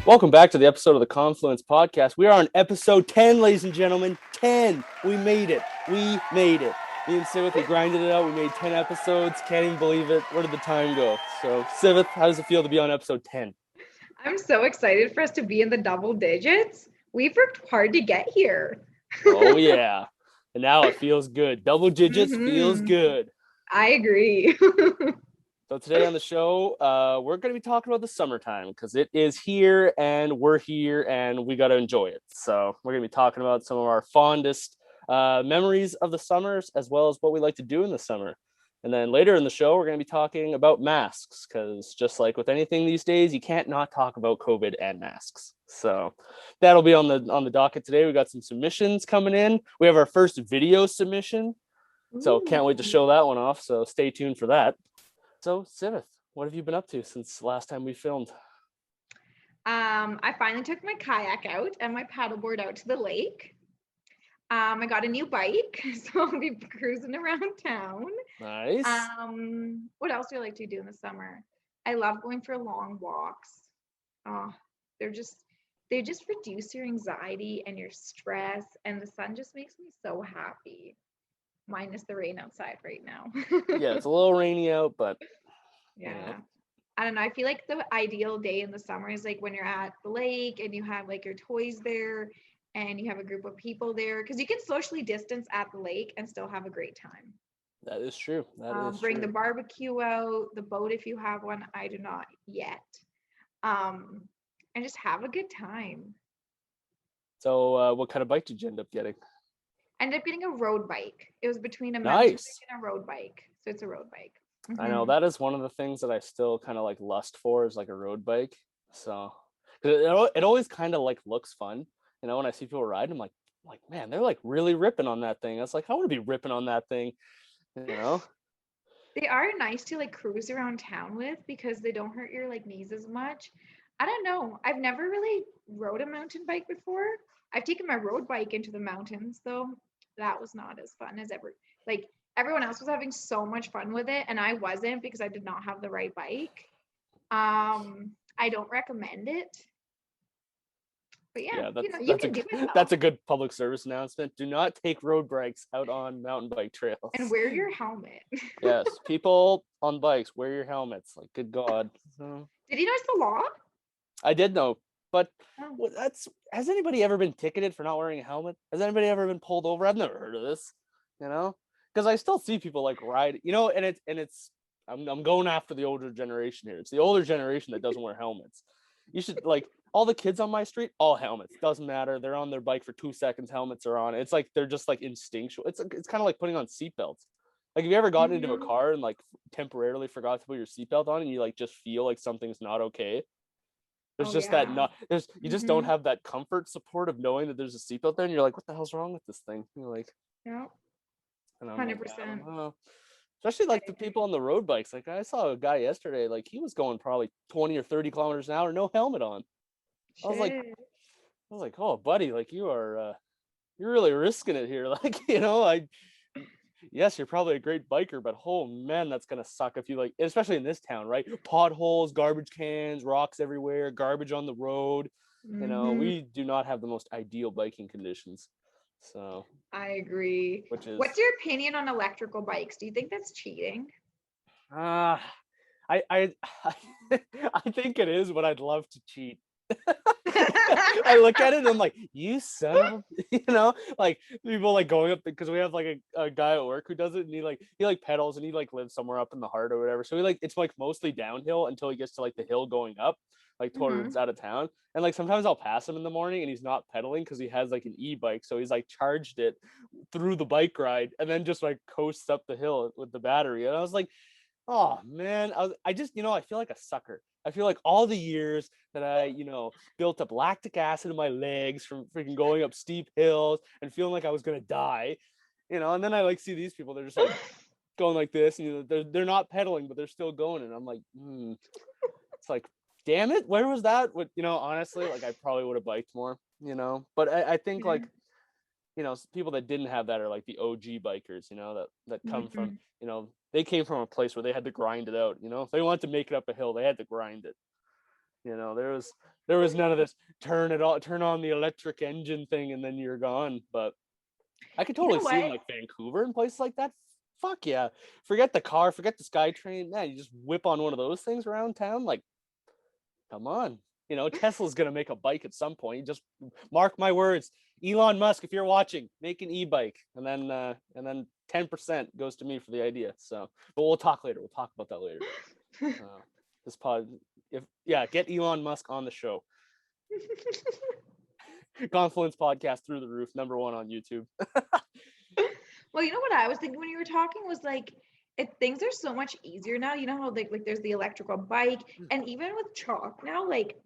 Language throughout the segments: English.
Welcome back to the episode of the Confluence Podcast. We are on episode 10, ladies and gentlemen. 10. We made it. We made it. Me and Sivith, we grinded it out. We made 10 episodes. Can't even believe it. Where did the time go? So, Sivith, how does it feel to be on episode 10? I'm so excited for us to be in the double digits. We've worked hard to get here. Oh, yeah. And now it feels good. Double digits feels Mhm. good. I agree. So today on the show, we're going to be talking about the summertime because it is here and we're here and we got to enjoy it. So we're going to be talking about some of our fondest memories of the summers as well as what we like to do in the summer. And then later in the show, we're going to be talking about masks because just like with anything these days, you can't not talk about COVID and masks. So that'll be on the docket today. We got some submissions coming in. We have our first video submission. So can't wait to show that one off. So stay tuned for that. So, Sivith, what have you been up to since last time we filmed? I finally took my kayak out and my paddleboard out to the lake. I got a new bike, so I'll be cruising around town. Nice. What else do I like to do in the summer? I love going for long walks. Oh, they just reduce your anxiety and your stress, and the sun just makes me so happy. Minus the rain outside right now. Yeah, it's a little rainy out, but Yeah. I don't know. I feel like the ideal day in the summer is like when you're at the lake and you have like your toys there and you have a group of people there because you can socially distance at the lake and still have a great time. that is true. Bring the barbecue out, the boat if you have one. I do not yet. And just have a good time. So, what kind of bike did you end up getting? Ended up getting a road bike. It was between a mountain Nice. bike and a road bike. So it's a road bike. I know that is one of the things that I still kind of like lust for is like a road bike. So, 'cause it always kind of like looks fun. You know, when I see people ride, I'm like, man, they're like really ripping on that thing. I was like, I want to be ripping on that thing. You know? They are nice to like cruise around town with because they don't hurt your like knees as much. I don't know. I've never really rode a mountain bike before. I've taken my road bike into the mountains though. That was not as fun as ever. Like everyone else was having so much fun with it and I wasn't because I did not have the right bike. I don't recommend it. But yeah, you can do it though. That's a good public service announcement. Do not take road bikes out on mountain bike trails. And wear your helmet. Yes, people on bikes, wear your helmets. Like, good God. Did you know it's the law? I did know, but Oh. has anybody ever been ticketed for not wearing a helmet? Has anybody ever been pulled over? I've never heard of this, you know, because I still see people like ride, you know, and it's I'm going after the older generation here. It's the older generation that doesn't wear helmets. You should like all the kids on my street, all helmets. Doesn't matter. They're on their bike for 2 seconds. Helmets are on. It's like they're just like instinctual. It's kind of like putting on seatbelts. Like, have you ever gotten into a car and like temporarily forgot to put your seatbelt on, and you like just feel like something's not okay? There's just that not there's you just don't have that comfort support of knowing that there's a seatbelt there, and you're like, what the hell's wrong with this thing? You're like, Yeah. and I'm 100%. like, especially like the people on the road bikes. Like I saw a guy yesterday, like he was going probably 20 or 30 kilometers an hour, no helmet on. I was like, oh buddy, like you're really risking it here. Like, yes, you're probably a great biker, but oh man, that's gonna suck if you like, especially in this town, right? Potholes, garbage cans, rocks everywhere, garbage on the road. We do not have the most ideal biking conditions. So I agree. which is What's your opinion on electrical bikes? Do you think that's cheating? I I I think it is, but I'd love to cheat. I look at it and I'm like, you son of like people like going up because we have like a guy at work who does it, and he pedals, and he like lives somewhere up in the heart or whatever. So he like it's like mostly downhill until he gets to like the hill going up, like towards out of town. And like sometimes I'll pass him in the morning and he's not pedaling because he has like an e-bike. So he's like charged it through the bike ride and then just like coasts up the hill with the battery. And I was like, oh man, I just, I feel like a sucker. I feel like all the years that I, built up lactic acid in my legs from freaking going up steep hills and feeling like I was gonna die, and then I like see these people, they're just like going like this, and they're not pedaling, but they're still going, and I'm like, it's like, damn it, where was that? Honestly, like I probably would have biked more, but I think like, people that didn't have that are like the OG bikers, that come from, they came from a place where they had to grind it out, if they wanted to make it up a hill, they had to grind it. You know, there was none of this turn on the electric engine thing and then you're gone. But I could You totally know see in what? like Vancouver and places like that. Fuck yeah. Forget the car, forget the SkyTrain. Man, you just whip on one of those things around town. Like, come on. You know, Tesla's gonna make a bike at some point. Just mark my words. Elon Musk, if you're watching, make an e-bike. And then 10% goes to me for the idea. So but we'll talk later. We'll talk about that later. This pod get Elon Musk on the show. Confluence Podcast through the roof, #1 on YouTube. Well, you know what I was thinking when you were talking was like, things are so much easier now. You know how like there's the electrical bike, and even with chalk now, like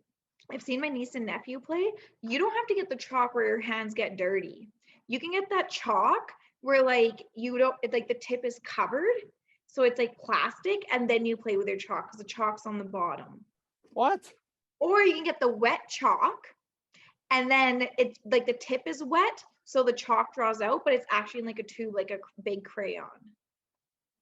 I've seen my niece and nephew play. You don't have to get the chalk where your hands get dirty. You can get that chalk where like you don't, like the tip is covered, so it's like plastic, and then you play with your chalk because the chalk's on the bottom. What? Or you can get the wet chalk, and then it's like the tip is wet, so the chalk draws out, but it's actually in like a tube, like a big crayon.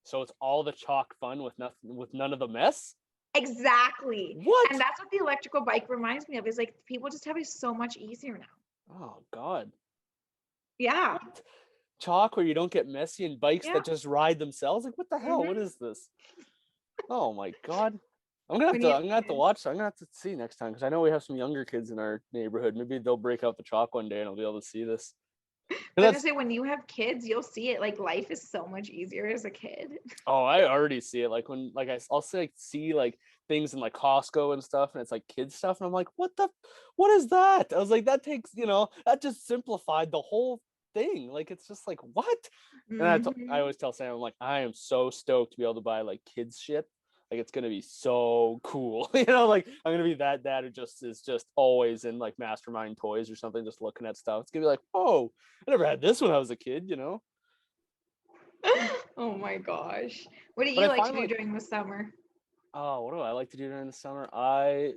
So it's all the chalk fun with none of the mess? Exactly. What? And that's what the electrical bike reminds me of, is like people just have it so much easier now. Oh God. Yeah. What? Chalk where you don't get messy and bikes Yeah. that just ride themselves? Like what the hell? What is this? Oh my God. I'm gonna have to watch. I'm gonna have to see next time because I know we have some younger kids in our neighborhood. Maybe they'll break out the chalk one day and I'll be able to see this. I was gonna say, when you have kids, you'll see it. Like life is so much easier as a kid. Oh, I already see it. Like when I'll see like things in like Costco and stuff, and it's like kids stuff, and I'm like, what is that? I was like, that takes, that just simplified the whole thing. Like it's just like what? And I always tell Sam, I'm like, I am so stoked to be able to buy like kids shit. Like it's gonna be so cool. Like I'm gonna be that dad who is just always in like Mastermind Toys or something, just looking at stuff. It's gonna be like, oh, I never had this when I was a kid. Oh my gosh. What do But you I like to find do like, during the summer? oh, what do I like to do during the summer? I,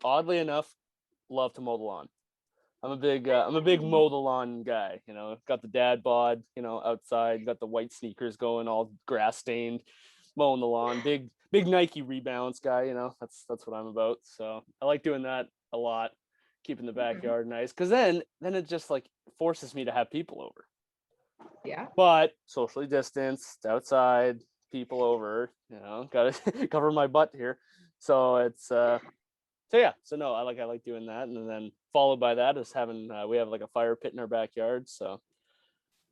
oddly enough, love to mow the lawn. I'm a big mow the lawn guy. Got the dad bod, outside. Got the white sneakers going, all grass stained, mowing the lawn. Big Nike Rebounds guy. That's what I'm about. So I like doing that a lot, keeping the backyard nice. Because then it just like forces me to have people over. Yeah. But socially distanced, outside, people over. Gotta cover my butt here. So it's so no, I like doing that, and then followed by that is having we have like a fire pit in our backyard, so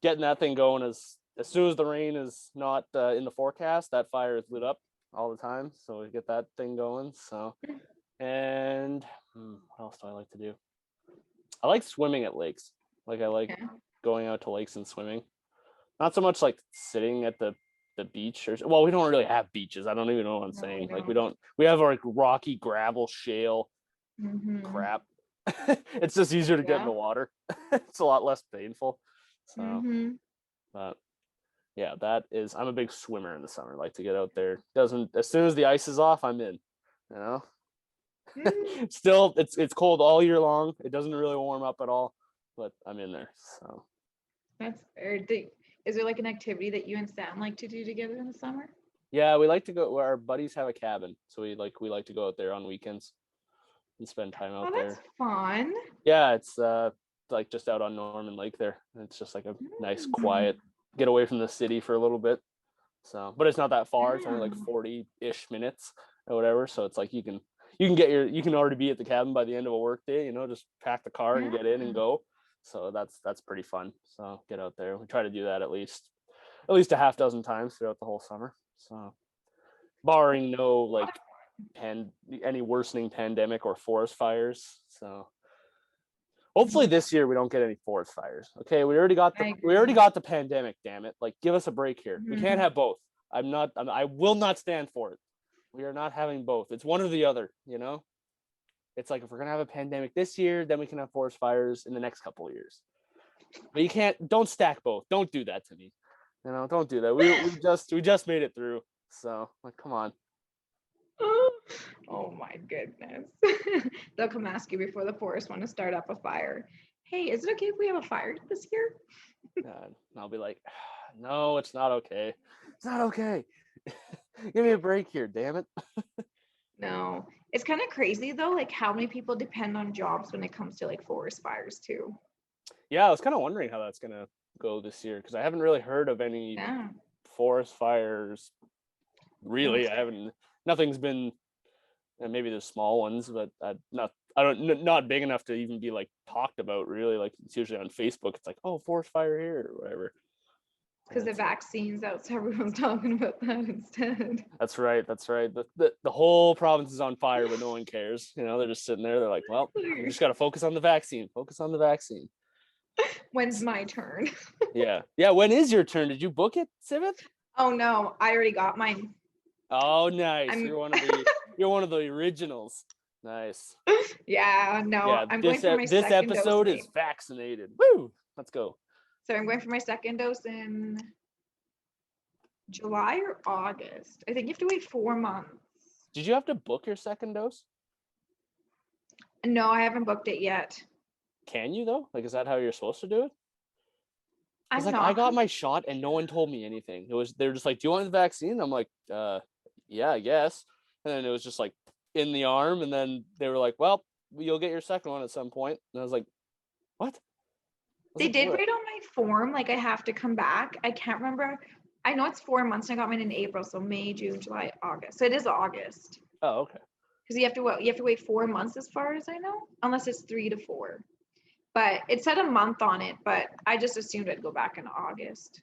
getting that thing going as soon as the rain is not in the forecast, that fire is lit up all the time, so we get that thing going. So, and what else do I like to do? I like swimming at lakes. Like I like going out to lakes and swimming. Not so much like sitting at the beach we don't really have beaches. I don't even know what I'm saying. Like we have our like rocky gravel shale crap. It's just easier to get in the water. It's a lot less painful. So but yeah, I'm a big swimmer in the summer. Like to get out there. As soon as the ice is off, I'm in. Still it's cold all year long. It doesn't really warm up at all, but I'm in there. So that's fair. Is there like an activity that you and Sam like to do together in the summer? Yeah, we like to go where our buddies have a cabin. So we like to go out there on weekends and spend time out there. That's fun. Yeah, it's like just out on Norman Lake there. It's just like a nice quiet get away from the city for a little bit. So, but it's not that far. It's only like 40-ish minutes or whatever. So it's like you can already be at the cabin by the end of a work day, just pack the car and get in and go. So that's pretty fun. So get out there. We try to do that at least a half dozen times throughout the whole summer. So barring no like any worsening pandemic or forest fires. So hopefully this year we don't get any forest fires. Okay, we already got the pandemic, damn it. Like give us a break here. We can't have both. I will not stand for it. We are not having both. It's one or the other, It's like if we're gonna have a pandemic this year, then we can have forest fires in the next couple of years. But don't stack both. Don't do that to me. Don't do that. We just made it through. So like come on. Oh my goodness. They'll come ask you before the forest want to start up a fire. Hey, is it okay if we have a fire this year? And I'll be like, no, it's not okay. It's not okay. Give me a break here, damn it. No, It's kind of crazy though, like how many people depend on jobs when it comes to like forest fires too. Yeah, I was kind of wondering how that's gonna go this year because I haven't really heard of any Yeah. forest fires. No, Really, I haven't. Nothing's been. And maybe there's small ones, but not big enough to even be like talked about. Really, like it's usually on Facebook. It's like, oh, forest fire here or whatever. because the vaccines out, so everyone's talking about that instead. That's right. That's right. The whole province is on fire, but no one cares. You know, they're just sitting there. They're like, well, we just got to focus on the vaccine. Focus on the vaccine. When's my turn? Yeah. Yeah. When is your turn? Did you book it, Civet? Oh no, I already got mine. Oh, nice. I'm You're one of the originals. Nice. yeah, no, Yeah. I'm going for my This second dose episode in is vaccinated. Woo! Let's go. So I'm going for my second dose in July or August. I think you have to wait 4 months. Did you have to book your second dose? No, I haven't booked it yet. Can you though? Like, is that how you're supposed to do it? It's I'm like not. I got my shot and no one told me anything. They're just like, "Do you want the vaccine?" I'm like, yeah, I guess." And then it was just like in the arm, and then they were like, "Well, you'll get your second one at some point." And I was like, "What?" They did "What?" write on my form like I have to come back. I can't remember. I know it's 4 months. And I got mine in April, so May, June, July, August. So it is August Oh, okay. because you have to wait 4 months as far as I know, unless it's 3 to 4. But it said a month on it, but I just assumed I'd go back in August.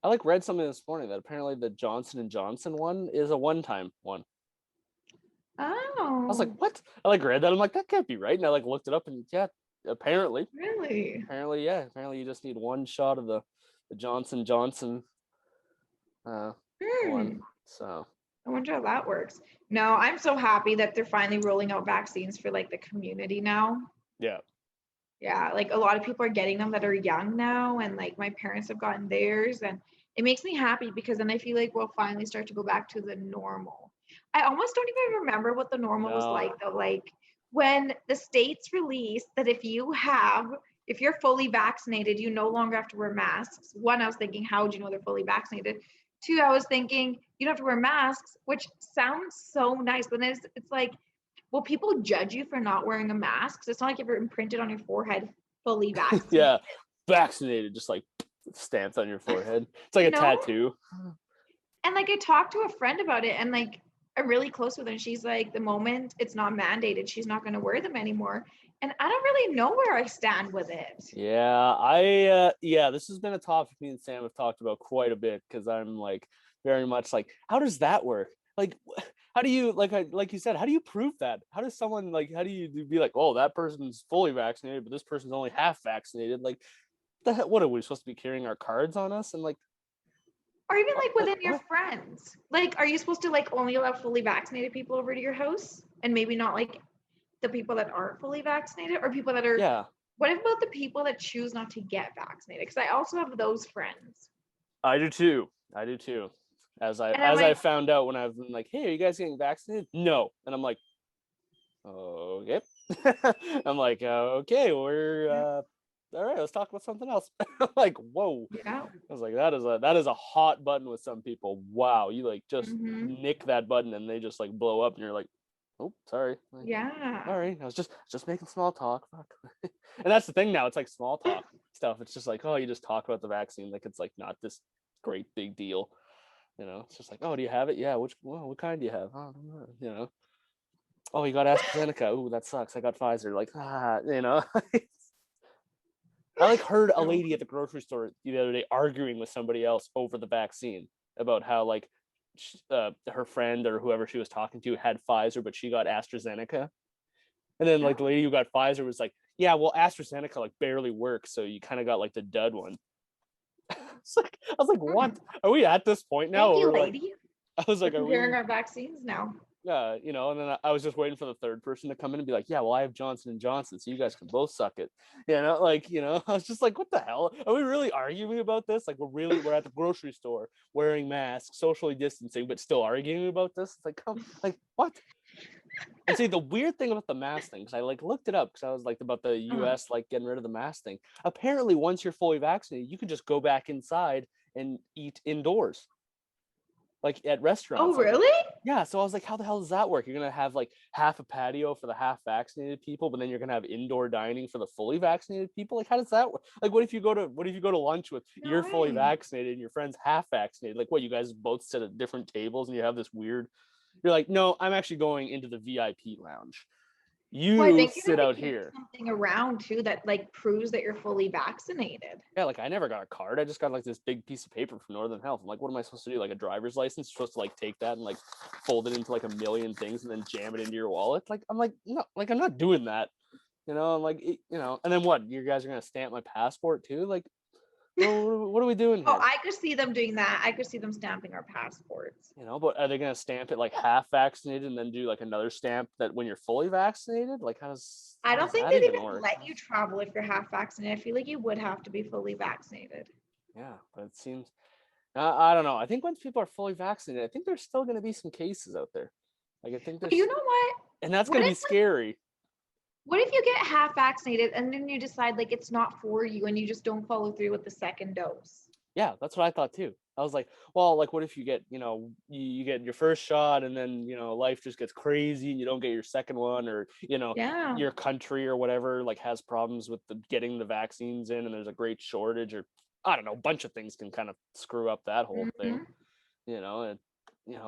I like read something this morning that apparently the Johnson and Johnson one is a one-time one. Oh. I was like, "What?" I like read that. I'm like, "That can't be right." And I like looked it up, and yeah, apparently. Really? Apparently, yeah. Apparently, you just need one shot of the Johnson one. So I wonder how that works. No, I'm so happy that they're finally rolling out vaccines for like the community now. yeah, Yeah, like a lot of people are getting them that are young now, and like my parents have gotten theirs, and it makes me happy because then I feel like we'll finally start to go back to the normal. I almost don't even remember what the normal was no, like though. Like when the states released that if you're fully vaccinated, you no longer have to wear masks. One, I was thinking, how would you know they're fully vaccinated? Two, I was thinking you don't have to wear masks, which sounds so nice, but then it's like, will people judge you for not wearing a mask? It's not like you've imprinted on your forehead fully vaccinated. yeah, vaccinated, just like stamped on your forehead. It's like You a know? tattoo. And like I talked to a friend about it, and like I'm really close with her, and she's like, the moment it's not mandated, she's not going to wear them anymore. And I don't really know where I stand with it. Yeah, this has been a topic me and Sam have talked about quite a bit because I'm like very much like, how does that work? Like, how do you like you said, how do you prove that? How does someone like, how do you be like, oh, that person's fully vaccinated, but this person's only half vaccinated? Like, what are we supposed to be carrying our cards on us? And like, Or even like within your what? friends. Like, are you supposed to like only allow fully vaccinated people over to your house and maybe not like the people that aren't fully vaccinated or people that are Yeah, what about the people that choose not to get vaccinated? Because I also have those friends. I do too. I do too. And I'm I like, found out when I've been like, hey, are you guys getting vaccinated? No, and I'm like, okay. I'm like, okay, we're all right. Let's talk about something else. I'm like, whoa. yeah. I was like, that is a hot button with some people. Wow, you like just Mm-hmm. nick that button and they just like blow up, and you're like, oh, sorry. Like, Yeah. sorry, I was just making small talk. Fuck. And that's the thing now. It's like small talk stuff. It's just like, oh, you just talk about the vaccine like it's like not this great big deal. You know, it's just like, oh, do you have it? Yeah. What kind do you have? Oh, you know. Oh, you got AstraZeneca. Ooh, that sucks. I got Pfizer. Like, you know. I like heard a lady at the grocery store the other day arguing with somebody else over the vaccine about how like her friend or whoever she was talking to had Pfizer, but she got AstraZeneca. And then like the lady who got Pfizer was like, yeah, well, AstraZeneca like barely works, so you kind of got like the dud one. I was like, what? Are we at this point now? Thank you, We're like, lady. I was We're like, are comparing we? our vaccines now. You know, and then I was just waiting for the third person to come in and be like, yeah, well, I have Johnson and Johnson, so you guys can both suck it. You know, like, you know, I was just like, what the hell? Are we really arguing about this? Like, we're at the grocery store wearing masks, socially distancing, but still arguing about this? It's like, come, like, what? And see, the weird thing about the mask thing, because I like looked it up because I was like about the US like getting rid of the mask thing. Apparently, once you're fully vaccinated, you can just go back inside and eat indoors. like at restaurants. Oh, really? Yeah, so I was like, how the hell does that work? You're gonna have like half a patio for the half vaccinated people, but then you're gonna have indoor dining for the fully vaccinated people. Like, how does that work? Like, what if you go to lunch with No you're fully way. vaccinated and your friend's half vaccinated? Like, what, you guys both sit at different tables and you have this weird, you're like, no, I'm actually going into the VIP lounge. Well, I You think you sit have out to carry here. something around too that like proves that you're fully vaccinated. Yeah, like I never got a card. I just got like this big piece of paper from Northern Health. I'm like, what am I supposed to do? Like a driver's license? You're supposed to like take that and like fold it into like a million things and then jam it into your wallet? Like, I'm like, no, like I'm not doing that. I'm like, and then what? You guys are gonna stamp my passport too? Like, what are we doing Oh, here? I could see them doing that. I could see them stamping our passports. But are they gonna stamp it like half vaccinated and then do like another stamp that when you're fully vaccinated? Like, I how don't does think that they'd even even work? let you travel if you're half vaccinated. I feel like you would have to be fully vaccinated. Yeah, but it seems I don't know. I think once people are fully vaccinated, I think there's still going to be some cases out there. Like, I think But you there's, know what? and that's What going to if be scary. what if you get half vaccinated and then you decide like it's not for you and you just don't follow through with the second dose? Yeah, that's what I thought too. I was like, well, like, what if you get, you get your first shot and then, life just gets crazy and you don't get your second one, or, Yeah. your country or whatever, like, has problems with getting the vaccines in and there's a great shortage, or I don't know, a bunch of things can kind of screw up that whole thing, Hmm. and,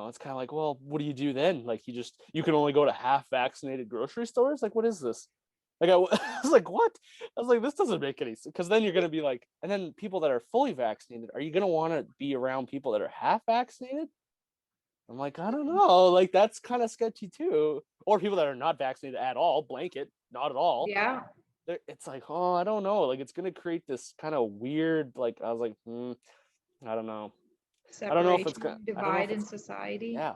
it's kind of like, well, what do you do then? Like, you can only go to half vaccinated grocery stores. Like, what is this? Like, I was like, what? I was like, this doesn't make any sense. Because then you're going to be like, and then people that are fully vaccinated, are you going to want to be around people that are half vaccinated? I'm like, I don't know. Like, that's kind of sketchy too. Or people that are not vaccinated at all, blanket, not at all. Yeah. It's like, oh, I don't know. Like, it's going to create this kind of weird, like, I was like, I don't know. I don't know if it's Separation, gonna. I don't know if divide in it's society. yeah.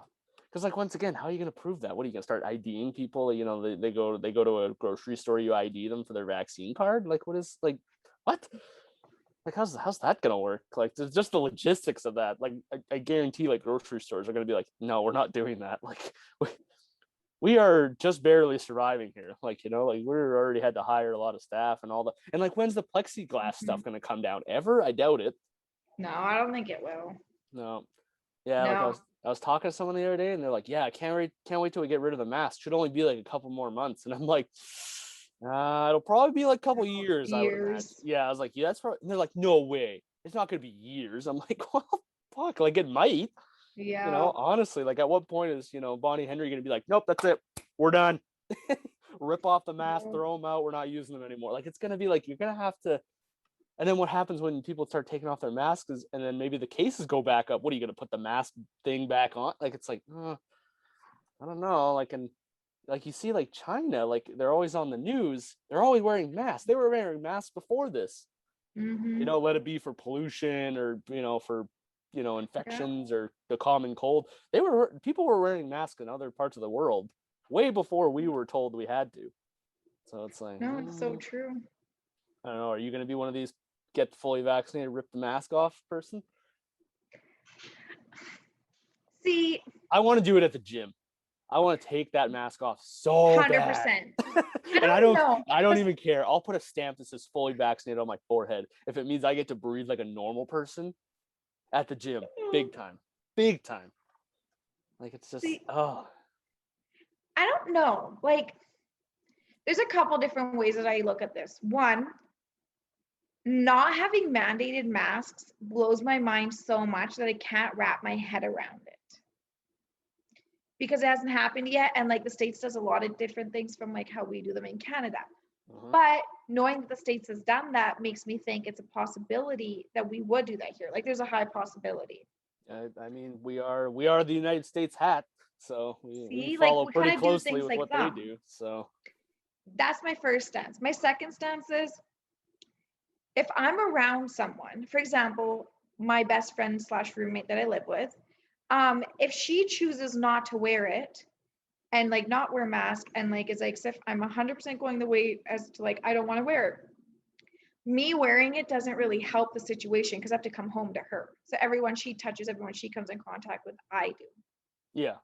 Because, like, once again, how are you gonna prove that? What are you gonna start IDing people? They go to a grocery store, you ID them for their vaccine card. Like, what? Like, how's that gonna work? Like, there's just the logistics of that. Like, I guarantee, like, grocery stores are gonna be like, no, we're not doing that. Like, we are just barely surviving here. Like, like, we're already had to hire a lot of staff and all that. And like, when's the plexiglass Mhm. stuff gonna come down? Ever? I doubt it. No, I don't think it will. No. Yeah, like, I No. was I was talking to someone the other day, and they're like, "Yeah, I can't wait till we get rid of the mask. Should only be like a couple more months." And I'm like, it'll probably be like a couple No. years, I would imagine. Years. Yeah, I was like, "Yeah, that's probably." And they're like, "No way, it's not gonna be years." I'm like, "Well, fuck, like, it might." Yeah. Honestly, like, at what point is Bonnie Henry gonna be like, "Nope, that's it, we're done." Rip off the mask, No. throw them out. We're not using them anymore. Like, it's gonna be like, you're gonna have to. And then what happens when people start taking off their masks and then maybe the cases go back up? What are you going to put the mask thing back on? Like, it's like, I don't know. Like, and like, you see, like, China, like, they're always on the news. They're always wearing masks. They were wearing masks before this. Mm-hmm. Let it be for pollution, or, for, Yeah. infections or the common cold. People were wearing masks in other parts of the world way before we were told we had to. So it's like, No, it's so true. I don't know. Are you going to be one of these get fully vaccinated, rip the mask off person? See, I want to do it at the gym. I want to take that mask off so bad. 100%. I And I don't don't know. I don't even care. I'll put a stamp that says fully vaccinated on my forehead if it means I get to breathe like a normal person at the gym. Big time. Big time. Like, it's just, See, oh. I don't know. Like, there's a couple different ways that I look at this. One, not having mandated masks blows my mind so much that I can't wrap my head around it because it hasn't happened yet. And like the States does a lot of different things from like how we do them in Canada. But knowing that the States has done that makes me think it's a possibility that we would do that here. Like, there's a high possibility. I mean, we are the United States hat, so we See, like follow we pretty kind of do closely things with like what they them. do. So That's my first stance. My second stance is if I'm around someone, for example, my best friend slash roommate that I live with, if she chooses not to wear it and like not wear a mask and like is like, if I'm 100% going the way as to like, I don't want to wear it. Me wearing it doesn't really help the situation because I have to come home to her. So everyone she touches, everyone she comes in contact with, I do. yeah.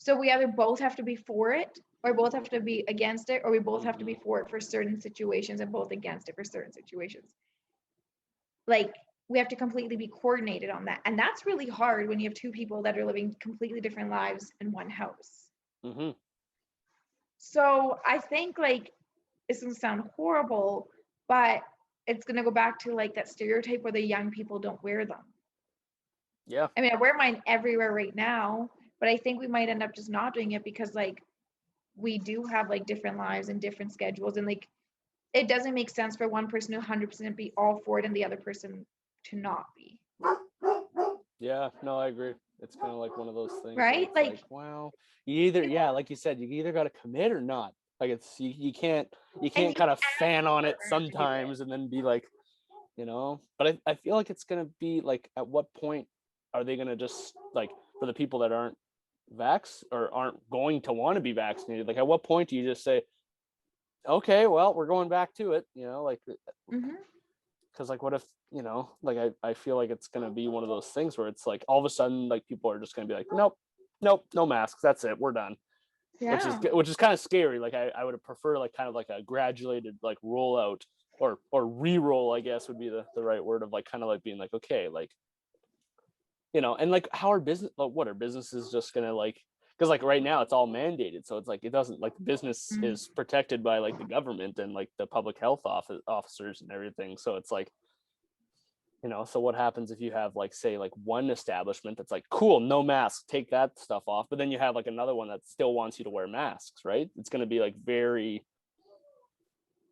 So we either both have to be for it or both have to be against it, or we both have to be Mhm. for it for certain situations and both against it for certain situations. Like, we have to completely be coordinated on that. And that's really hard when you have two people that are living completely different lives in one house. Mm-hmm. So I think like this doesn't sound horrible, but it's gonna go back to like that stereotype where the young people don't wear them. Yeah. I mean, I wear mine everywhere right now, but I think we might end up just not doing it because like we do have like different lives and different schedules, and like it doesn't make sense for one person to 100% be all for it and the other person to not be. Yeah, no, I agree. It's kind of like one of those things, Right? Like, well, you either, yeah, like you said, you either got to commit or not. Like it's you can't and you kind of fan on it have to do it. sometimes and then be like, But I feel like it's gonna be like, at what point are they gonna just like, for the people that aren't vax or aren't going to want to be vaccinated? Like, at what point do you just say, okay, well, we're going back to it? Like, Mm-hmm. because like, what if like, I feel like it's gonna be one of those things where it's like all of a sudden like people are just gonna be like, nope, no masks, that's it, we're done. Yeah. Which is kind of scary. Like I would prefer like kind of like a graduated like rollout or re-roll, I guess would be the right word, of like kind of like being like, okay, like, and like how are business, like, what are businesses just gonna like, because like right now it's all mandated, so it's like it doesn't, like, the business Mm. is protected by like the government and like the public health officers and everything, so it's like, so what happens if you have like, say, like one establishment that's like, cool, no masks, take that stuff off, but then you have like another one that still wants you to wear masks, right? It's going to be like very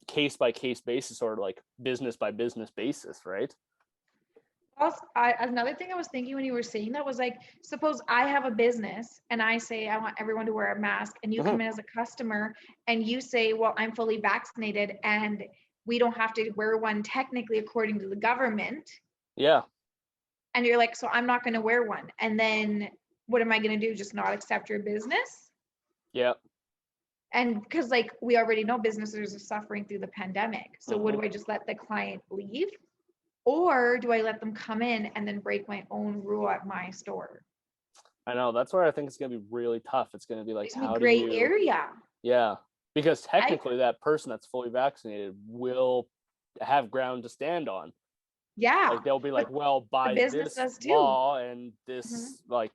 case by case basis, or like business by business basis, right? Also, another thing I was thinking when you were saying that was like, suppose I have a business and I say I want everyone to wear a mask, and you Mm-hmm. come in as a customer and you say, well, I'm fully vaccinated and we don't have to wear one technically according to the government. Yeah. And you're like, so I'm not going to wear one. And then what am I going to do? Just not accept your business? Yeah. And because like we already know businesses are suffering through the pandemic. So what Mm-hmm. do I just let the client leave? Or do I let them come in and then break my own rule at my store? I know, that's where I think it's going to be really tough. It's going to be like, It's gonna be how do gray you, area. yeah, because I technically that person that's fully vaccinated will have ground to stand on. yeah, Like they'll be like, but well, the by business this does too. law and this Mhm. like,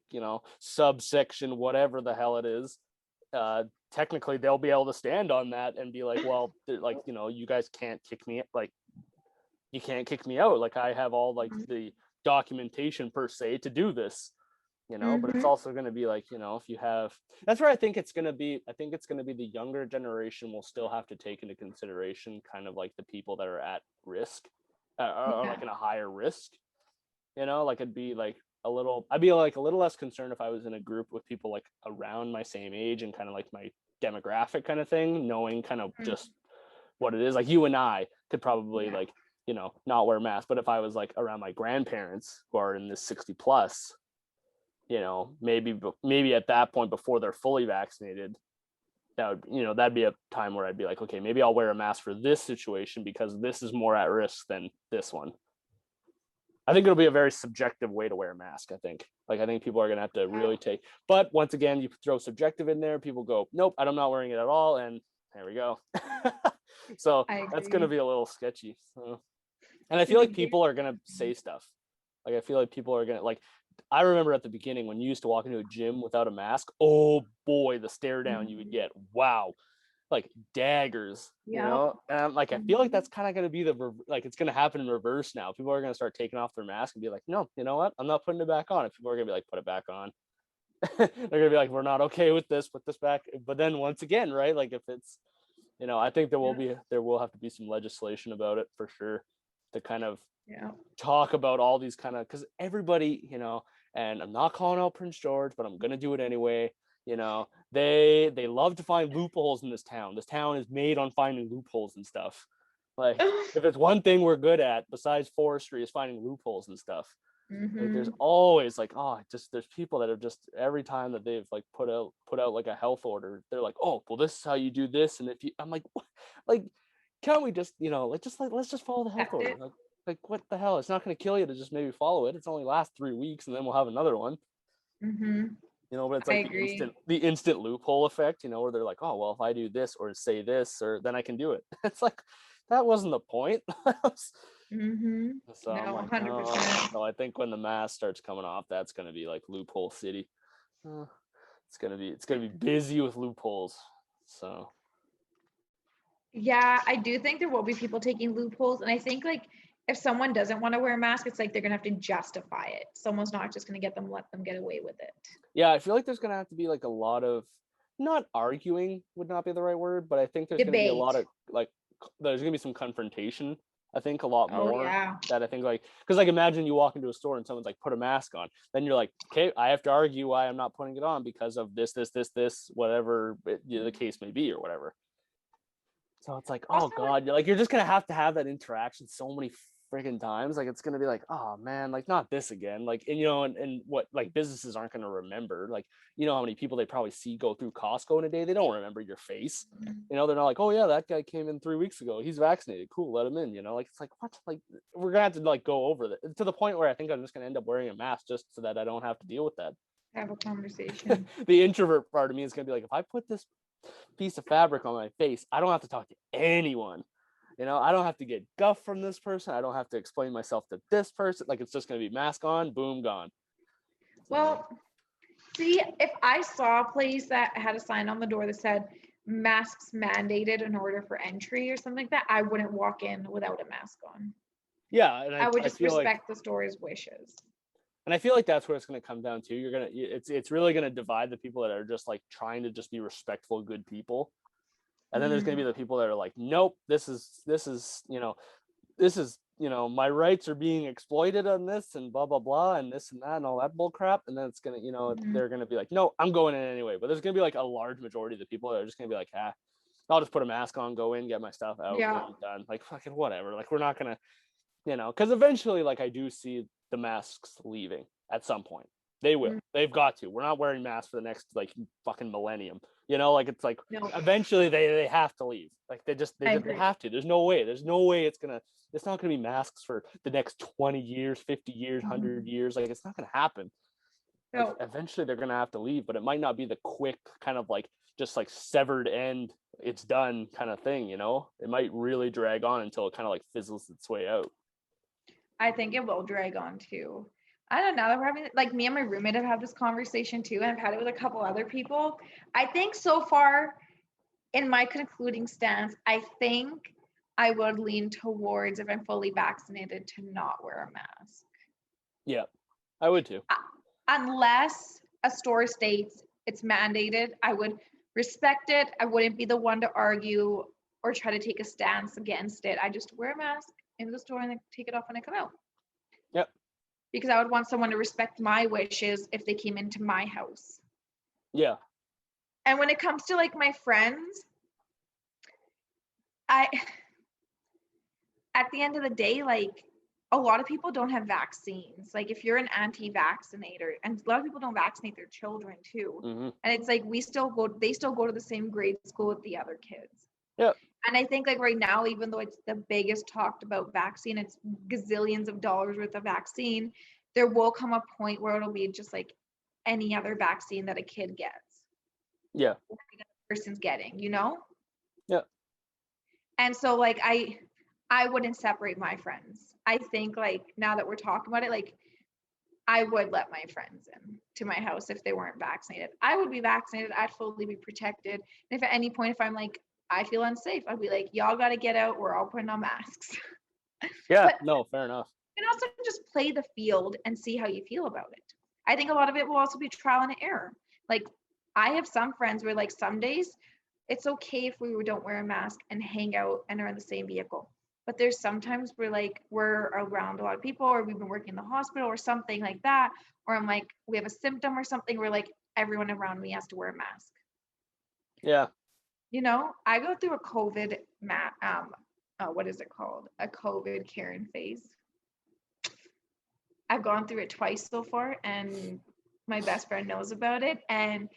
subsection, whatever the hell it is, technically they'll be able to stand on that and be like, well, like, you guys can't kick me, like, you can't kick me out. Like, I have all like the documentation per se to do this, but it's Mhm. also going to be like, if you have, that's where I think it's going to be. I think it's going to be the younger generation will still have to take into consideration kind of like the people that are at risk, or Yeah. like in a higher risk, like I'd be like I'd be like a little less concerned if I was in a group with people like around my same age and kind of like my demographic kind of thing, knowing kind of Mhm. just what it is. Like you and I could probably Yeah. like, not wear masks, but if I was like around my grandparents who are in this 60 plus, maybe at that point before they're fully vaccinated, that would, that'd be a time where I'd be like, okay, maybe I'll wear a mask for this situation because this is more at risk than this one. I think it'll be a very subjective way to wear a mask. I think people are going to have to really take, but once again, you throw subjective in there, people go, nope, I'm not wearing it at all. And there we go. So I that's going to agree. be a little sketchy. So, and I It's gonna feel be like people are going to say stuff. Like, I feel like people are going to, like, I remember at the beginning when you used to walk into a gym without a mask, oh boy, the stare down you would get. Wow. Like daggers, Yeah. and I'm like, I feel like that's kind of going to be like, it's going to happen in reverse now. People are going to start taking off their mask and be like, no, you know what? I'm not putting it back on. And people are going to be like, put it back on. They're going to be like, we're not okay with this, put this back. But then once again, right? Like if it's, I think there will have to be some legislation about it for sure to kind of Yeah. talk about all these kind of, because everybody, and I'm not calling out Prince George, but I'm going to do it anyway. They love to find loopholes in this town. This town is made on finding loopholes and stuff. Like if it's one thing we're good at besides forestry is finding loopholes and stuff. Like there's Mhm. always like, there's people that have just, every time that they've like put out like a health order, they're like, oh, well, this is how you do this. And if you, I'm like, what? Like, can't we just, let's just follow the health Accept order. it. Like what the hell? It's not going to kill you to just maybe follow it. It's only last 3 weeks and then we'll have another one. Mhm. But it's I like agree. the instant loophole effect, where they're like, oh, well, if I do this or say this, or then I can do it. It's like, that wasn't the point. Mm-hmm. So I'm No, like, oh. 100%. So I think when the mask starts coming off, that's gonna be like loophole city. Uh, it's gonna be busy with loopholes. So Yeah, I do think there will be people taking loopholes. And I think like if someone doesn't want to wear a mask, it's like they're gonna have to justify it. Someone's not just gonna let them get away with it. yeah, I feel like there's gonna have to be like a lot of, not arguing would not be the right word, but I think there's gonna be a lot Debate. of like there's gonna be some confrontation. I think a lot Oh more yeah. that I think like because like imagine you walk into a store and someone's like put a mask on, then you're like, okay, I have to argue why I'm not putting it on because of this, whatever the case may be or whatever. So it's like, oh Also, god, you're just gonna have to have that interaction so many freaking times. Like it's gonna be like, oh man, like not this again. Like and and what like businesses aren't gonna remember. Like how many people they probably see go through Costco in a day. They don't remember your face. They're not like, oh yeah, that guy came in 3 weeks ago. He's vaccinated. Cool, let him in. Like it's like what? Like we're gonna have to like go over that to the point where I think I'm just gonna end up wearing a mask just so that I don't have to deal with that. have a conversation. The introvert part of me is gonna be like, if I put this piece of fabric on my face, I don't have to talk to anyone. I don't have to get guff from this person. I don't have to explain myself to this person. Like it's just gonna be mask on, boom, gone. Well, see, if I saw a place that had a sign on the door that said masks mandated in order for entry or something like that, I wouldn't walk in without a mask on. Yeah, and I would I just feel like, respect the store's wishes. and I feel like that's what it's gonna come down to. It's really gonna divide the people that are just like trying to just be respectful, good people, and then there's gonna be the people that are like, nope, this is my rights are being exploited on this and blah blah blah and this and that and all that bull crap. And then it's gonna they're gonna be like, no, I'm going in anyway. But there's gonna be like a large majority of the people that are just gonna be like, I'll just put a mask on, go in, get my stuff out, Yeah. boom, done. Like fucking whatever. Like we're not gonna because eventually like I do see the masks leaving at some point. They will. They've got to. We're not wearing masks for the next like fucking millennium. Like it's like No. eventually they have to leave. Like they agree. have to. There's no way. There's no way it's not gonna be masks for the next 20 years, 50 years, 100 years. Like it's not gonna happen. No. Like eventually they're gonna have to leave, but it might not be the quick kind of like just like severed end, it's done kind of thing. It might really drag on until it kind of like fizzles its way out. I think it will drag on too. I don't know. We're having like me and my roommate have had this conversation too, and I've had it with a couple other people. I think so far, in my concluding stance, I think I would lean towards if I'm fully vaccinated to not wear a mask. Yeah, I would too. Unless a store states it's mandated, I would respect it. I wouldn't be the one to argue or try to take a stance against it. I just wear a mask in the store and then take it off when I come out. Yep. Because I would want someone to respect my wishes if they came into my house. Yeah. And when it comes to like my friends, at the end of the day, like a lot of people don't have vaccines. Like if you're an anti-vaccinator, and a lot of people don't vaccinate their children too. And it's like they still go to the same grade school with the other kids. Yep. And I think like right now, even though it's the biggest talked about vaccine, it's gazillions of dollars worth of vaccine, there will come a point where it'll be just like any other vaccine that a kid gets. Yeah. Or the person's getting, Yeah. And so like I wouldn't separate my friends. I think like now that we're talking about it, like I would let my friends in to my house if they weren't vaccinated. I would be vaccinated. I'd fully be protected. And if at any point, if I'm like, I feel unsafe, I'd be like, y'all got to get out. We're all putting on masks. Yeah. But no, fair enough. You can also just play the field and see how you feel about it. I think a lot of it will also be trial and error. Like I have some friends where like some days it's okay if we don't wear a mask and hang out and are in the same vehicle. But there's sometimes where like we're around a lot of people or we've been working in the hospital or something like that. Or I'm like, we have a symptom or something where like everyone around me has to wear a mask. Yeah. I go through a COVID what is it called? A COVID Karen phase. I've gone through it twice so far and my best friend knows about it. And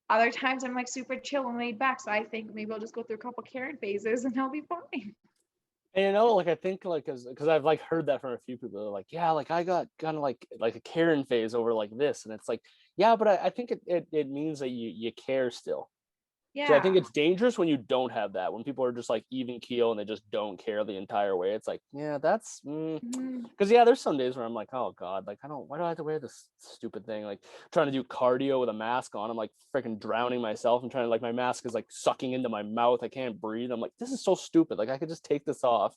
other times I'm like super chill and laid back. So I think maybe I'll just go through a couple Karen phases and I'll be fine. And like I think like because I've like heard that from a few people. They're like, yeah, like I got kind of like a Karen phase over like this, and it's like, yeah, but I think it means that you care still. So I think Yeah. it's dangerous when you don't have that, when people are just like even keel and they just don't care the entire way. It's like, yeah, that's Mhm. because yeah, there's some days where I'm like, oh God, like why do I have to wear this stupid thing? Like trying to do cardio with a mask on, I'm like freaking drowning myself. I'm trying to, like, my mask is like sucking into my mouth. I can't breathe. I'm like, this is so stupid. Like I could just take this off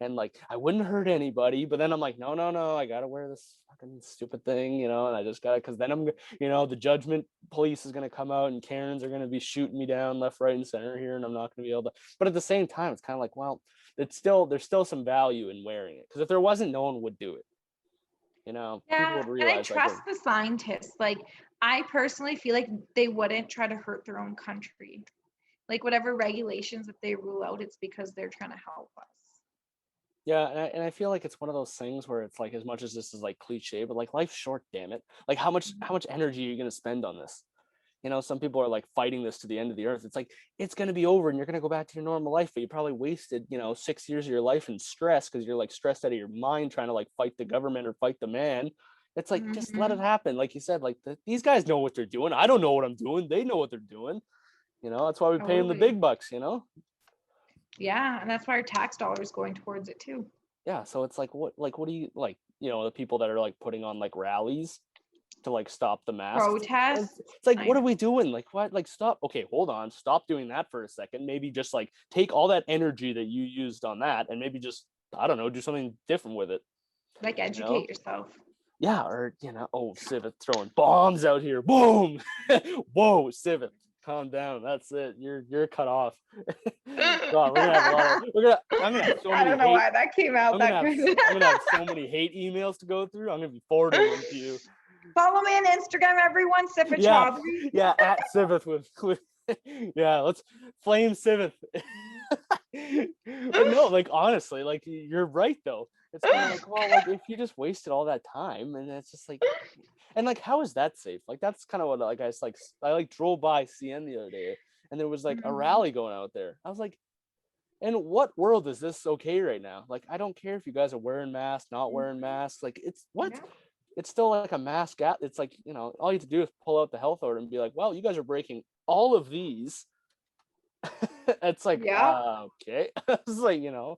and like I wouldn't hurt anybody. But then I'm like, no, I gotta wear this fucking stupid thing, you know, and I just gotta, because then I'm, you know, the judgment police is gonna come out and Karens are gonna be shooting me down left, right, and center here, and I'm not gonna be able to. But at the same time, it's kind of like, well, there's still some value in wearing it, because if there wasn't, no one would do it. You know, people Yeah, would and I realize like, trust the scientists. Like, I personally feel like they wouldn't try to hurt their own country. Like, whatever regulations that they rule out, it's because they're trying to help us. yeah, and I feel like it's one of those things where it's like, as much as this is like cliche, but like life's short, damn it. Like how much energy are you gonna spend on this? You know, some people are like fighting this to the end of the earth. It's like, it's going to be over and you're going to go back to your normal life, but you probably wasted, you know, 6 years of your life in stress because you're like stressed out of your mind trying to like fight the government or fight the man. It's like, just let it Hmm. happen. Like you said, like these guys know what they're doing. I don't know what I'm doing. They know what they're doing. You know, that's why we pay them the Totally. big bucks, you know? Yeah, and that's why our tax dollars going towards it too. Yeah. So it's like, what do you like, you know, the people that are like putting on like rallies to like stop the masks. Protests. It's like, I what are know. we doing? Like, what? Like, stop. Okay, hold on. Stop doing that for a second. Maybe just like take all that energy that you used on that and maybe just, I don't know, do something different with it. Like, You know? educate yourself. Yeah, or you know, oh, Civet throwing bombs out here. Boom. Whoa, Civet, calm down. That's it. You're cut off. God, we're gonna have a lot of I'm gonna have so I many don't know hate why that came out that good. I'm gonna have so many hate emails to go through. I'm gonna be forwarding them to you. Follow me on Instagram, everyone. Sifa Yeah, Chaudhry. yeah, at Sivith with yeah, let's flame Sivith. But no, like honestly, like you're right though. It's kind of like, well, like if you just wasted all that time, and it's just like, and like, how is that safe? Like that's kind of what, like, I like drove by CN the other day, and there was like a Mhm. rally going out there. I was like, in what world is this okay right now? Like, I don't care if you guys are wearing masks, not wearing masks. Like, it's what? Yeah. It's still like a mask at. It's like, you know, all you have to do is pull out the health order and be like, well, you guys are breaking all of these. It's like, Yeah. okay. It's like, you know,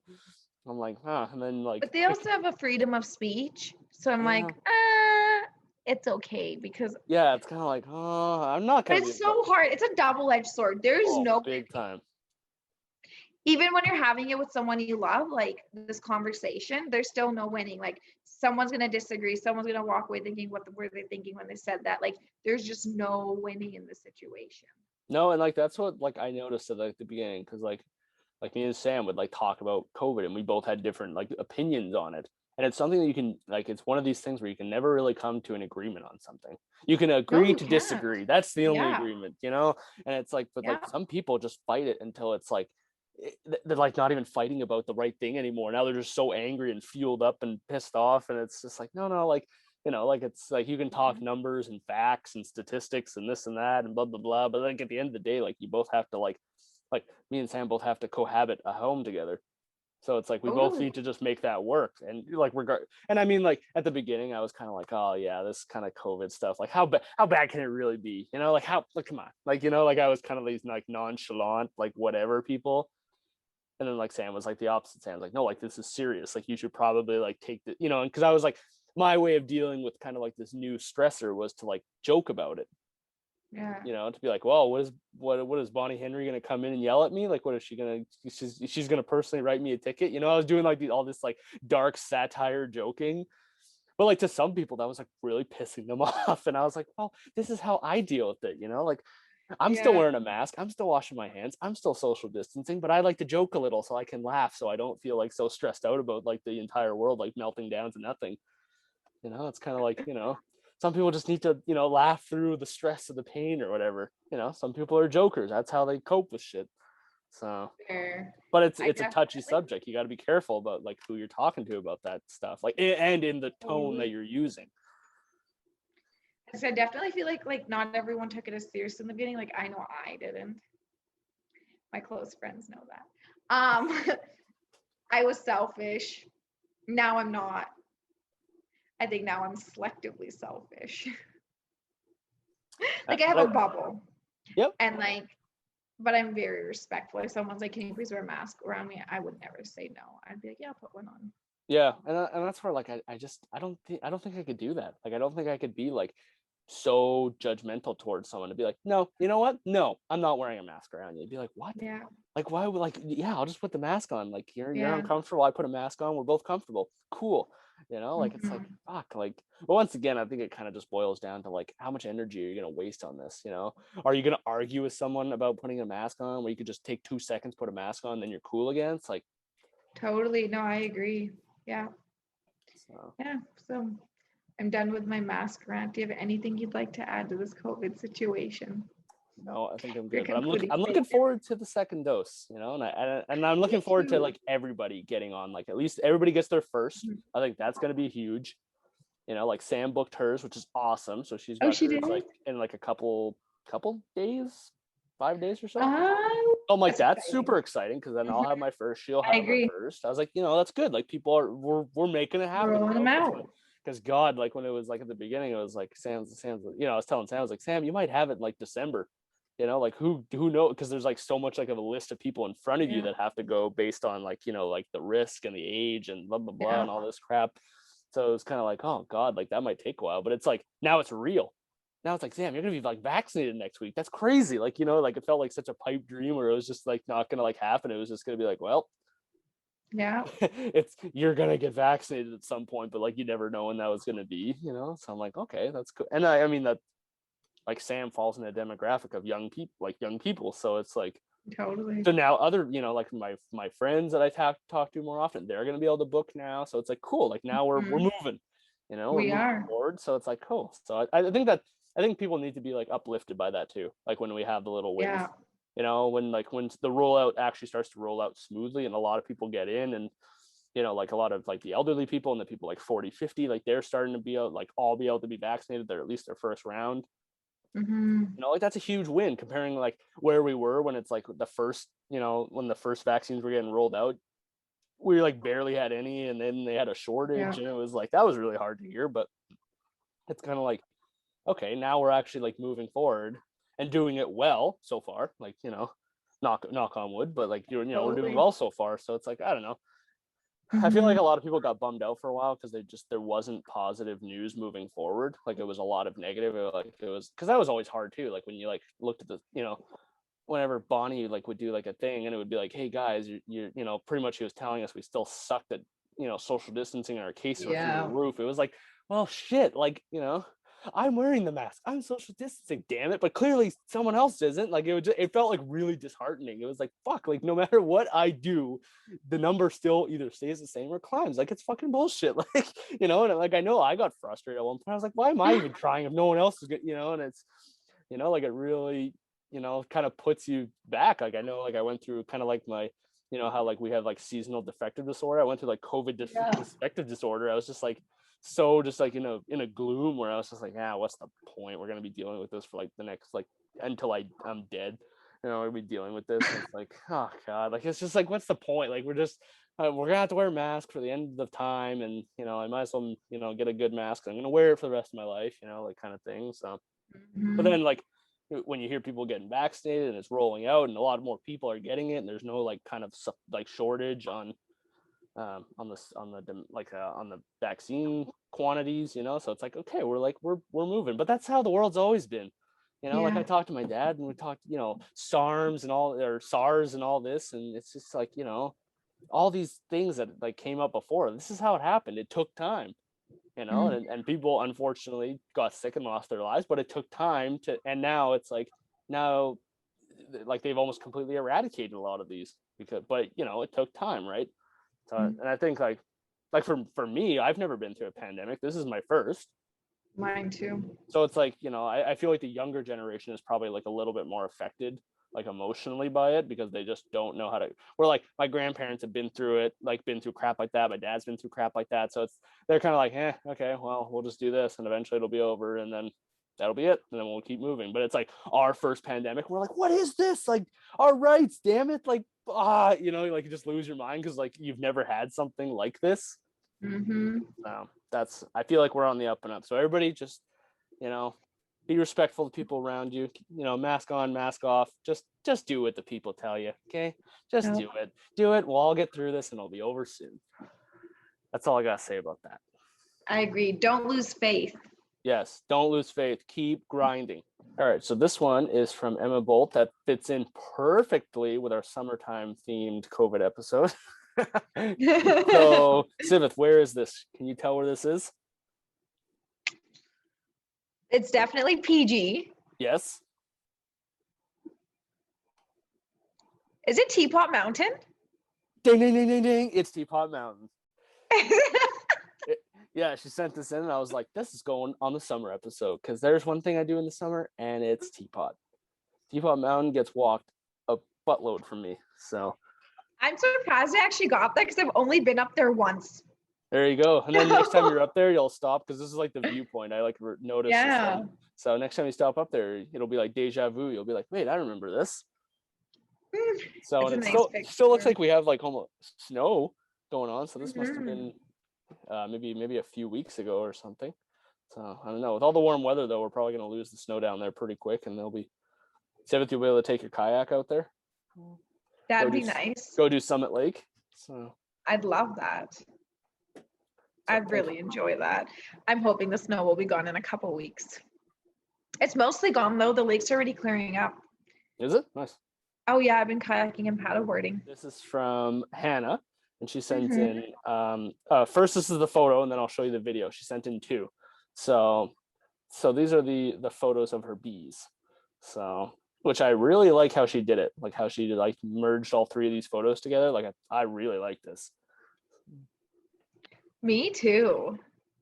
I'm like, huh. And then like, But they also have a freedom of speech. So I'm yeah, like, it's okay because yeah. It's kind of like, oh, I'm not but gonna be, it's so hard. It's a double-edged sword. There's oh, no big time. even when you're having it with someone you love, like this conversation, there's still no winning. Like someone's gonna disagree, someone's gonna walk away thinking were they thinking when they said that. Like there's just no winning in this situation. No, and like that's what like I noticed at like the beginning, because like me and Sam would like talk about COVID and we both had different like opinions on it. And it's something that you can like, it's one of these things where you can never really come to an agreement on something. You can No, agree you to can't. disagree. That's the only Yeah. agreement, you know? And it's like, but like Yeah. some people just fight it until it's like, they're like not even fighting about the right thing anymore. Now they're just so angry and fueled up and pissed off. And it's just like, no, like, you know, like it's like you can talk Mhm. numbers and facts and statistics and this and that and blah blah blah. But like at the end of the day, like you both have to like me and Sam both have to cohabit a home together. So it's like we both Totally. need to just make that work. And like regard, and I mean, like at the beginning I was kind of like, oh yeah, this kind of COVID stuff, like how bad can it really be, you know, like how, like come on, like, you know, like I was kind of these like nonchalant like whatever people. And then like Sam was like the opposite. Sam's like, no, like this is serious, like you should probably like take the, you know, and because I was like, my way of dealing with kind of like this new stressor was to like joke about it, Yeah. you know, to be like, well, what is Bonnie Henry gonna come in and yell at me? Like, what is she gonna? She's gonna personally write me a ticket? You know, I was doing like all this like dark satire joking, but like to some people that was like really pissing them off, and I was like, well, this is how I deal with it, you know, like. I'm still Yeah. wearing a mask. I'm still washing my hands. I'm still social distancing, but I like to joke a little so I can laugh, so I don't feel like so stressed out about like the entire world like melting down to nothing. You know, it's kind of like, you know, some people just need to, you know, laugh through the stress of the pain or whatever. You know, some people are jokers. That's how they cope with shit. So, Fair. but it's I a touchy definitely subject. You got to be careful about like who you're talking to about that stuff, like, and in the tone that totally. you're using. So I definitely feel like not everyone took it as serious in the beginning. Like I know I didn't. My close friends know that. I was selfish. Now I'm not. I think now I'm selectively selfish. Like I have a But bubble yep. and like but I'm very respectful. If someone's like, "Can you please wear a mask around me?" I would never say no. I'd be like, "Yeah, I'll put one on." Yeah, and that's where like I don't think I could do that. Like I don't think I could be like so judgmental towards someone to be like, no, you know what? No, I'm not wearing a mask around you. You'd be like, what? Yeah, Like why would like yeah, I'll just put the mask on. Like you're yeah. uncomfortable, I put a mask on, we're both comfortable. Cool. Like it's like Mhm. fuck. Like but once again, I think it kind of just boils down to like how much energy are you gonna waste on this, Are you gonna argue with someone about putting a mask on where you could just take 2 seconds, put a mask on, then you're cool again? It's like Totally. No, I agree. Yeah, so. yeah. So I'm done with my mask rant. Do you have anything you'd like to add to this COVID situation? No, I think I'm Your good, but concluding I'm looking statement. forward to the second dose, and I'm looking Me forward to too. like everybody getting on, like at least everybody gets their first. Mhm. I think that's gonna be huge. Like Sam booked hers, which is awesome. So she's Oh, got she hers did? like in like a couple days, 5 days or so. Oh, So I'm like, that's that's exciting. super exciting because then I'll Mhm. have my first, she'll I have her agree. first. I was like, that's good. Like people are we're making it happen, Rolling them out. because God, like when it was like at the beginning, it was like Sam's, I was telling Sam, I was like, Sam, you might have it in like December. Like who knows? Because there's like so much like of a list of people in front of you Yeah, that have to go based on like, like the risk and the age and blah blah blah yeah, and all this crap. So it's kind of like, oh God, like that might take a while, but it's like now it's real. Now it's like, Sam, you're gonna be like vaccinated next week. That's crazy. Like, like it felt like such a pipe dream where it was just like not gonna like happen. It was just gonna be like, well, yeah. you're gonna get vaccinated at some point, but like you never know when that was gonna be. So I'm like, okay, that's cool. And I mean that like Sam falls in a demographic of young people. So it's like Totally. so now other, like my friends that I talk to more often, they're gonna be able to book now. So it's like cool. Like now we're Mhm. moving, we're We moving are. forward. So it's like cool. So I think people need to be like uplifted by that too. Like when we have the little wins, Yeah. when the rollout actually starts to roll out smoothly and a lot of people get in and like a lot of like the elderly people and the people like 40, 50, like they're starting to be able like all be able to be vaccinated. They're at least their first round. Hmm. Like that's a huge win comparing like where we were when it's like the first, when the first vaccines were getting rolled out. We like barely had any, and then they had a Yeah. shortage, and it was like that was really hard to hear. But it's kind of like, okay, now we're actually like moving forward and doing it well so far. Like knock on wood, but like we're doing Totally. well so far. So it's like I don't know. I feel like Hmm. a lot of people got bummed out for a while because there wasn't positive news moving forward. Like it was a lot of negative. Like it was because that was always hard too. Like when you like looked at the whenever Bonnie like would do like a thing and it would be like, hey guys, you're pretty much he was telling us we still sucked at social distancing and our cases were through the Yeah. roof. It was like, well shit, like I'm wearing the mask, I'm social distancing, damn it, but clearly someone else isn't. Like it felt like really disheartening. It was like fuck, like no matter what I do, the number still either stays the same or climbs. Like it's fucking bullshit. Like and like I know I got frustrated at one point. I was like, why am I even trying if no one else is good? And it's like it really kind of puts you back. Like I know, like I went through kind of like my, how like we have like seasonal defective disorder. I went through like COVID Yeah. defective disorder. I was just like so just like in a gloom where I was just like, yeah, what's the point? We're gonna be dealing with this for like the next like until I'm dead. We're gonna be dealing with this. And it's like, oh god, like it's just like, what's the point? Like we're gonna have to wear a mask for the end of time, and I might as well get a good mask. I'm gonna wear it for the rest of my life, like kind of thing. So, but Hmm. then like when you hear people getting vaccinated and it's rolling out and a lot more people are getting it and there's no like kind of like shortage on the vaccine quantities, so it's like, okay, we're moving. But that's how the world's always been. Like I Yeah. talked to my dad and we talked SARS and all this, and it's just like all these things that like came up before. This is how it happened. It took time, Mm. and people unfortunately got sick and lost their lives, but it took time to, and now it's like now like they've almost completely eradicated a lot of these but it took time, right? So, Mm. and I think like for me, I've never been through a pandemic. This is my first. Mine too. So it's like, I feel like the younger generation is probably like a little bit more affected, like emotionally by it, because they just don't know how to, where like my grandparents have been through it, like been through crap like that. My dad's been through crap like that. So they're kind of like, okay, well, we'll just do this and eventually it'll be over. And then that'll be it. And then we'll keep moving. But it's like our first pandemic. We're like, what is this? Like our rights, damn it. Like, like you just lose your mind because like you've never had something like this. Hmm. I feel like we're on the up and up. So everybody just, Be respectful to people around you. You know, mask on, mask off. Just do what the people tell you. Okay, just Yep. do it. Do it. We'll all get through this, and it'll be over soon. That's all I gotta say about that. I agree. Don't lose faith. Yes, don't lose faith. Keep grinding. All right, so this one is from Emma Bolt that fits in perfectly with our summertime themed COVID episode. So, Sivith, where is this? Can you tell where this is? It's definitely PG. Yes. Is it Teapot Mountain? Ding, ding, ding, ding, ding. It's Teapot Mountain. Yeah, she sent this in, and I was like, this is going on the summer episode, because there's one thing I do in the summer, and it's Teapot. Teapot Mountain gets walked a buttload from me, so. I'm surprised I actually got that because I've only been up there once. There you go. And then next time you're up there, you'll stop, because this is like the viewpoint. I like notice. Yeah. So next time you stop up there, it'll be like deja vu. You'll be like, wait, I remember this. So It's and a it nice still looks picture. like we have like almost snow going on. So this must have been maybe a few weeks ago or something. So I don't know. With all the warm weather though, we're probably gonna lose the snow down there pretty quick, and they'll be 7th. You'll be able to take your kayak out there. That'd be nice. Go do Summit Lake. So I'd love that. I'd really enjoy that. I'm hoping the snow will be gone in a couple weeks. It's mostly gone though. The lake's already clearing up. Is it? Nice. Oh yeah, I've been kayaking and paddleboarding. This is from Hannah, and she sent in first this is the photo, and then I'll show you the video. She sent in 2. So these are the photos of her bees. So which I really like how she did it, like how she like merged all 3 of these photos together. Like I really like this. Me too.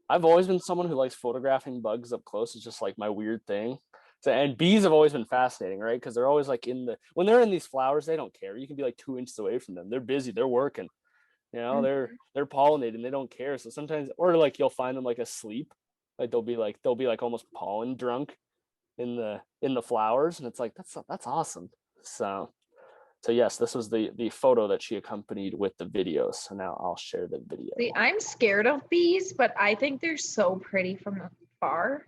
I've always been someone who likes photographing bugs up close. It's just like my weird thing. So, and bees have always been fascinating, right? Because they're always like when they're in these flowers, they don't care. You can be like 2 inches away from them. They're busy. They're working. You know, they're pollinating. They don't care. So sometimes, or like you'll find them like asleep. Like they'll be like almost pollen drunk in the flowers, and it's like that's awesome. So yes, this was the photo that she accompanied with the video. So now I'll share the video. See, I'm scared of bees, but I think they're so pretty from afar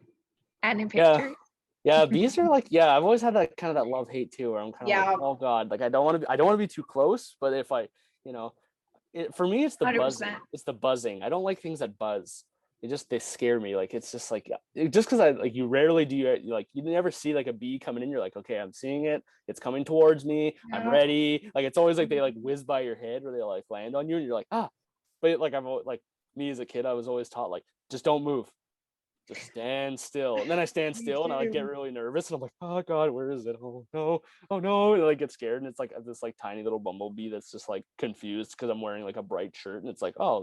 and in pictures. Yeah, bees are like, I've always had that kind of that love-hate too, where I'm kind of like, oh God, like I don't want to be too close, but if I, for me, it's the 100%. buzzing. It's the buzzing. I don't like things that buzz. They scare me. Like, it's just like, just because you rarely do, you never see like a bee coming in. You're like, okay, I'm seeing it. It's coming towards me. Yeah. I'm ready. Like, it's always like they like whiz by your head, or they like land on you, and you're like, ah. But like me as a kid, I was always taught like, just don't move. Just stand still. And then I stand still, and I like get really nervous, and I'm like, oh God, where is it? Oh no. And I like get scared, and it's like this like tiny little bumblebee that's just like confused because I'm wearing like a bright shirt, and it's like, oh,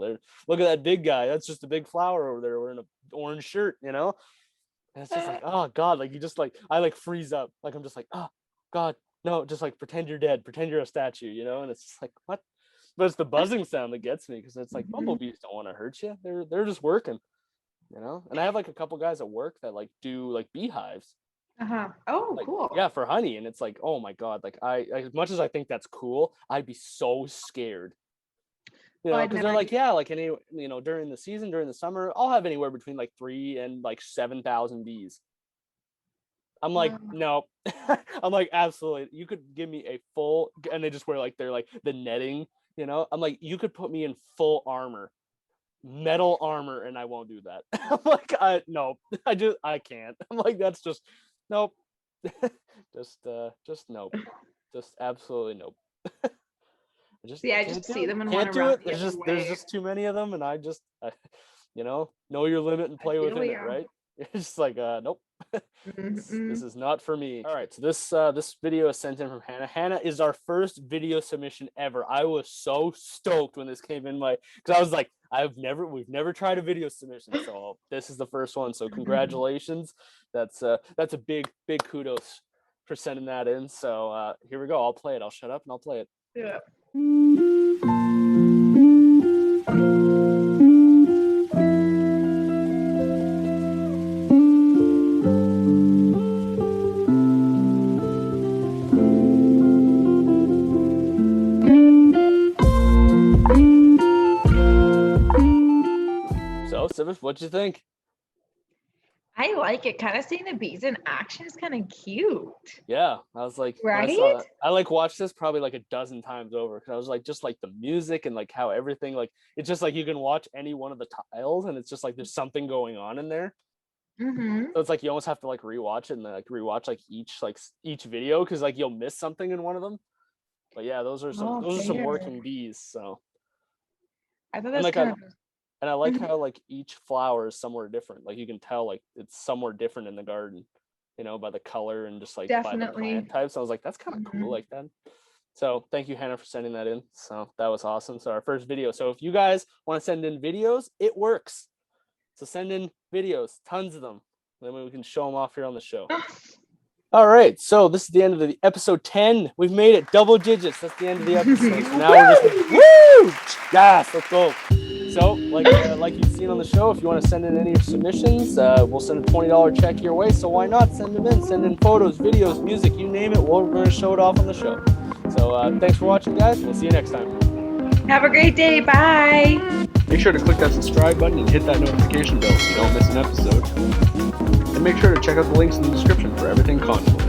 look at that big guy. That's just a big flower over there wearing an orange shirt, And it's just like, oh God, like you just like I like freeze up. Like I'm just like, oh God, no, just like pretend you're dead, pretend you're a statue, And it's just like, what? But it's the buzzing sound that gets me, because it's like bumblebees don't want to hurt you. They're just working. And I have like a couple guys at work that like do like beehives. Oh, like, cool. Yeah, for honey. And it's like, oh my God, like I as much as I think that's cool, I'd be so scared. Because they're like, like any, during the season, during the summer, I'll have anywhere between like 3 and like 7,000 bees. I'm like, no. I'm like, absolutely. You could give me a full, and they just wear like they're like the netting, I'm like, you could put me in full armor. Metal armor, and I won't do that. I'm like, no, I can't. I'm like, that's just nope. just nope. Just absolutely nope. I just see them and can't do it. There's just too many of them, and I know your limit and play within it, right? It's just like, nope. This is not for me. All right, so this video is sent in from Hannah. Hannah is our first video submission ever. I was so stoked when this came in because I was like, we've never tried a video submission, so this is the first one. So congratulations. That's a big kudos for sending that in. So here we go. I'll play it. I'll shut up and I'll play it. Yeah. I'd I like it. Kind of seeing the bees in action is kind of cute. Yeah, I was like, when I Right? saw that, I like watched this probably like a dozen times over because I was like, just like the music and like how everything, like it's just like you can watch any one of the tiles and it's just like there's something going on in there. Mm-hmm. So it's like you almost have to like rewatch it and like rewatch like each video because like you'll miss something in one of them. But yeah, those are some Fair. working bees. So I thought and that's like kind of. and I like Mhm. how like each flower is somewhere different. Like you can tell like it's somewhere different in the garden, by the color and just like by the Definitely. plant types. I was like, that's kind of cool Mhm. like that. So thank you, Hannah, for sending that in. So that was awesome. So our first video. So if you guys want to send in videos, it works. So send in videos, tons of them. Then we can show them off here on the show. All right. So this is the end of the episode 10. We've made it double digits. That's the end of the episode. So now we're just woo! Yes, let's go. So like you've seen on the show, if you want to send in any submissions, we'll send a $20 check your way. So why not send them in? Send in photos, videos, music, you name it. We're going to show it off on the show. So thanks for watching, guys. We'll see you next time. Have a great day. Bye. Make sure to click that subscribe button and hit that notification bell so you don't miss an episode. And make sure to check out the links in the description for everything Confluence.